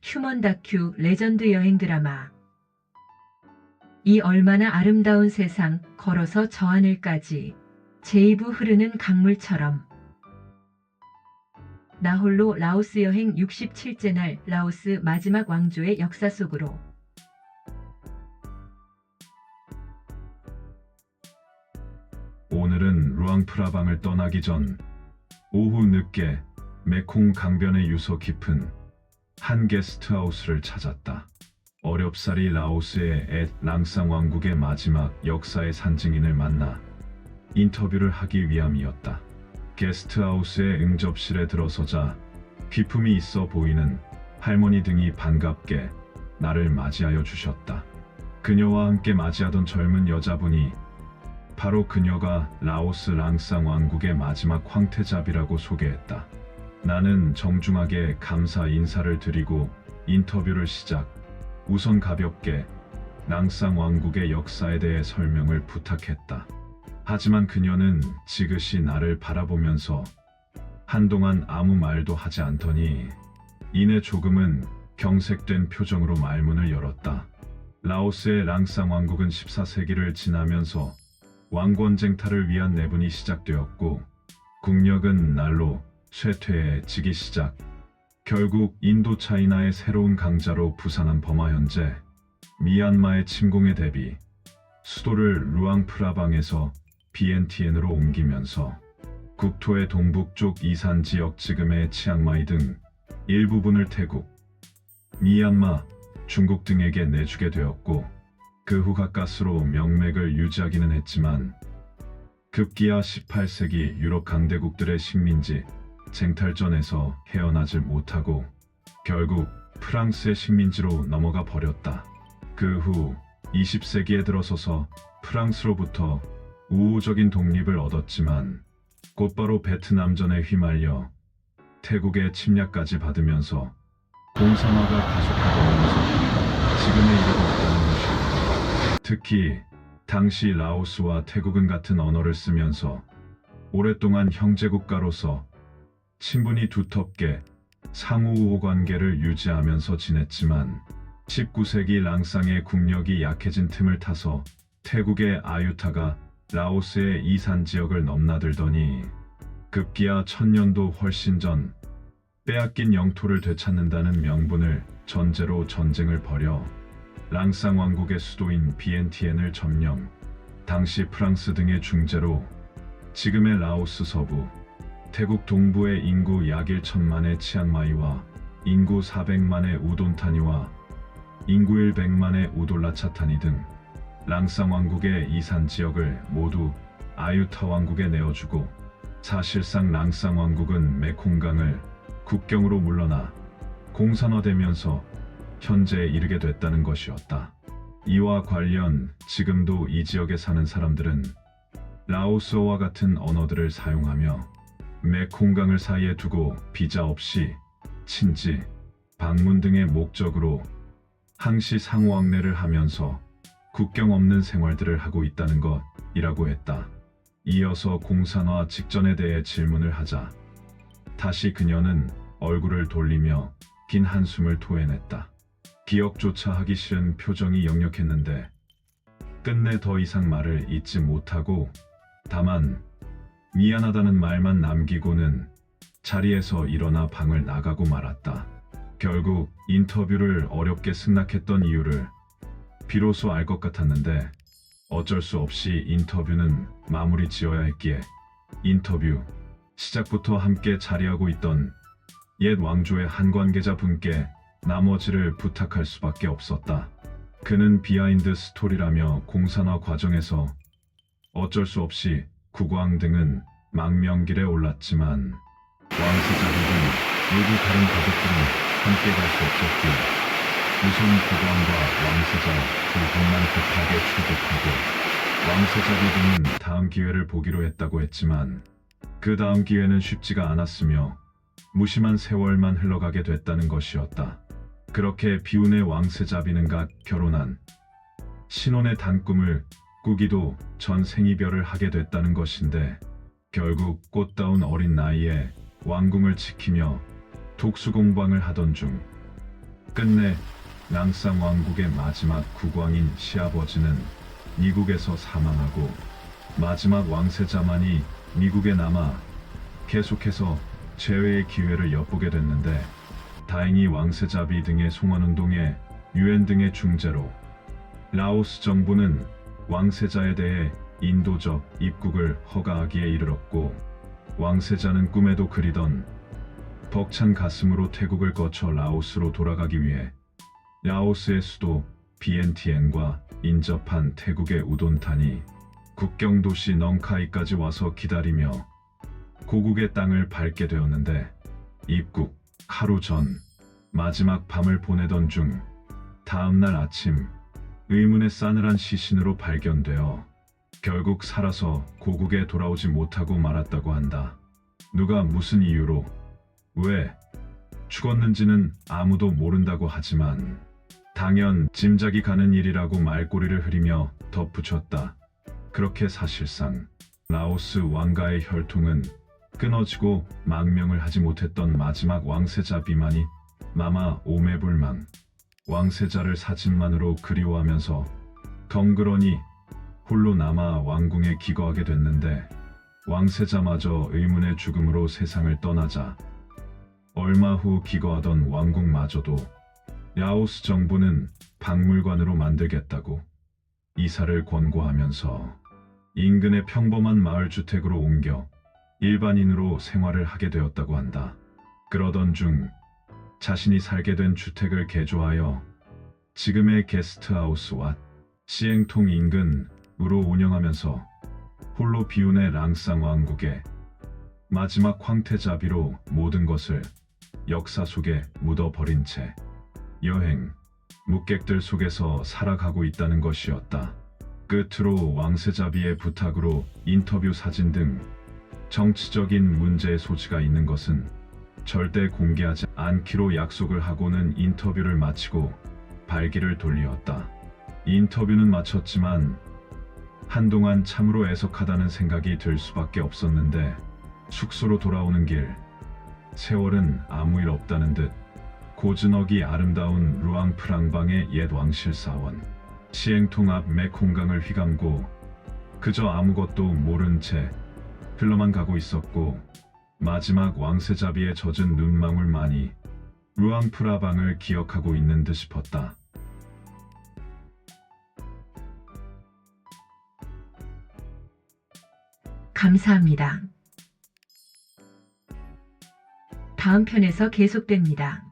휴먼 다큐 레전드 여행 드라마. 이 얼마나 아름다운 세상, 걸어서 저 하늘까지. 제이브 흐르는 강물처럼. 나 홀로 라오스 여행 67째 날, 라오스 마지막 왕조의 역사 속으로. 오늘은 루앙프라방을 떠나기 전 오후 늦게 메콩 강변의 유서 깊은 한 게스트하우스를 찾았다. 어렵사리 라오스의 앳 랑상 왕국의 마지막 역사의 산증인을 만나 인터뷰를 하기 위함이었다. 게스트하우스의 응접실에 들어서자 비품이 있어 보이는 할머니 등이 반갑게 나를 맞이하여 주셨다. 그녀와 함께 맞이하던 젊은 여자분이 바로 그녀가 라오스 랑상 왕국의 마지막 황태자비라고 소개했다. 나는 정중하게 감사 인사를 드리고 인터뷰를 시작. 우선 가볍게 랑상 왕국의 역사에 대해 설명을 부탁했다. 하지만 그녀는 지그시 나를 바라보면서 한동안 아무 말도 하지 않더니 이내 조금은 경색된 표정으로 말문을 열었다. 라오스의 랑상 왕국은 14세기를 지나면서 왕권 쟁탈을 위한 내분이 시작되었고 국력은 날로 쇠퇴해지기 시작. 결국 인도차이나의 새로운 강자로 부상한 버마 현재 미얀마의 침공에 대비 수도를 루앙프라방에서 비엔티엔으로 옮기면서 국토의 동북쪽 이산 지역 지금의 치앙마이 등 일부분을 태국, 미얀마, 중국 등에게 내주게 되었고 그 후 가까스로 명맥을 유지하기는 했지만 급기야 18세기 유럽 강대국들의 식민지 쟁탈전에서 헤어나질 못하고 결국 프랑스의 식민지로 넘어가 버렸다. 그 후 20세기에 들어서서 프랑스로부터 우호적인 독립을 얻었지만 곧바로 베트남전에 휘말려 태국의 침략까지 받으면서 공산화가 가속화되면서 지금에 이르고 있다는 것이다. 특히 당시 라오스와 태국은 같은 언어를 쓰면서 오랫동안 형제국가로서 친분이 두텁게 상호우호 관계를 유지하면서 지냈지만 19세기 랑상의 국력이 약해진 틈을 타서 태국의 아유타가 라오스의 이산 지역을 넘나들더니 급기야 1000년도 훨씬 전 빼앗긴 영토를 되찾는다는 명분을 전제로 전쟁을 벌여 랑상 왕국의 수도인 비엔티엔을 점령, 당시 프랑스 등의 중재로 지금의 라오스 서부, 태국 동부의 인구 약 1천만의 치앙마이와 인구 400만의 우돈타니와 인구 100만의 우돌라차타니 등 랑상 왕국의 이산 지역을 모두 아유타 왕국에 내어주고 사실상 랑상 왕국은 메콩강을 국경으로 물러나 공산화되면서 현재에 이르게 됐다는 것이었다. 이와 관련 지금도 이 지역에 사는 사람들은 라오스어와 같은 언어들을 사용하며 메콩강을 사이에 두고 비자 없이 친지, 방문 등의 목적으로 항시 상호왕래를 하면서 국경 없는 생활들을 하고 있다는 것이라고 했다. 이어서 공산화 직전에 대해 질문을 하자 다시 그녀는 얼굴을 돌리며 긴 한숨을 토해냈다. 기억조차 하기 싫은 표정이 역력했는데 끝내 더 이상 말을 잇지 못하고 다만 미안하다는 말만 남기고는 자리에서 일어나 방을 나가고 말았다. 결국 인터뷰를 어렵게 승낙했던 이유를 비로소 알 것 같았는데 어쩔 수 없이 인터뷰는 마무리 지어야 했기에 인터뷰 시작부터 함께 자리하고 있던 옛 왕조의 한 관계자 분께 나머지를 부탁할 수밖에 없었다. 그는 비하인드 스토리라며 공산화 과정에서 어쩔 수 없이 국왕 등은 망명길에 올랐지만 왕세자들 등 모두 다른 가족들은 함께 갈 수 없었기에 우선 국왕과 왕세자 두 분만 급하게 출국하고 왕세자비 등은 다음 기회를 보기로 했다고 했지만 그 다음 기회는 쉽지가 않았으며 무심한 세월만 흘러가게 됐다는 것이었다. 그렇게 비운의 왕세자비는 갓 결혼한 신혼의 단꿈을 꾸기도 전 생이별을 하게 됐다는 것인데 결국 꽃다운 어린 나이에 왕궁을 지키며 독수공방을 하던 중 끝내 랑상 왕국의 마지막 국왕인 시아버지는 미국에서 사망하고 마지막 왕세자만이 미국에 남아 계속해서 재회의 기회를 엿보게 됐는데, 다행히 왕세자비 등의 송환운동에 유엔 등의 중재로 라오스 정부는 왕세자에 대해 인도적 입국을 허가하기에 이르렀고, 왕세자는 꿈에도 그리던 벅찬 가슴으로 태국을 거쳐 라오스로 돌아가기 위해 라오스의 수도 비엔티엔과 인접한 태국의 우돈탄이 국경 도시 넝카이까지 와서 기다리며 고국의 땅을 밟게 되었는데, 입국 하루 전 마지막 밤을 보내던 중 다음날 아침 의문의 싸늘한 시신으로 발견되어 결국 살아서 고국에 돌아오지 못하고 말았다고 한다. 누가 무슨 이유로 왜 죽었는지는 아무도 모른다고 하지만 당연 짐작이 가는 일이라고 말꼬리를 흐리며 덧붙였다. 그렇게 사실상 라오스 왕가의 혈통은 끊어지고 망명을 하지 못했던 마지막 왕세자 비만이 마마 오매불망 왕세자를 사진만으로 그리워하면서 덩그러니 홀로 남아 왕궁에 기거하게 됐는데, 왕세자마저 의문의 죽음으로 세상을 떠나자 얼마 후 기거하던 왕궁마저도 라오스 정부는 박물관으로 만들겠다고 이사를 권고하면서 인근의 평범한 마을 주택으로 옮겨 일반인으로 생활을 하게 되었다고 한다. 그러던 중 자신이 살게 된 주택을 개조하여 지금의 게스트하우스와 시행통 인근으로 운영하면서 홀로 비운의 랑상 왕국의 마지막 황태자비로 모든 것을 역사 속에 묻어버린 채 여행, 묵객들 속에서 살아가고 있다는 것이었다. 끝으로 왕세자비의 부탁으로 인터뷰 사진 등 정치적인 문제의 소지가 있는 것은 절대 공개하지 않기로 약속을 하고는 인터뷰를 마치고 발길을 돌리었다. 인터뷰는 마쳤지만 한동안 참으로 애석하다는 생각이 들 수밖에 없었는데, 숙소로 돌아오는 길 세월은 아무 일 없다는 듯 고즈넉이 아름다운 루앙프랑방의 옛 왕실사원 시행통 앞 메콩강을 휘감고 그저 아무것도 모른 채 흘러만 가고 있었고, 마지막 왕세자비의 젖은 눈망울만이 루앙프라방을 기억하고 있는 듯 싶었다. 감사합니다. 다음 편에서 계속됩니다.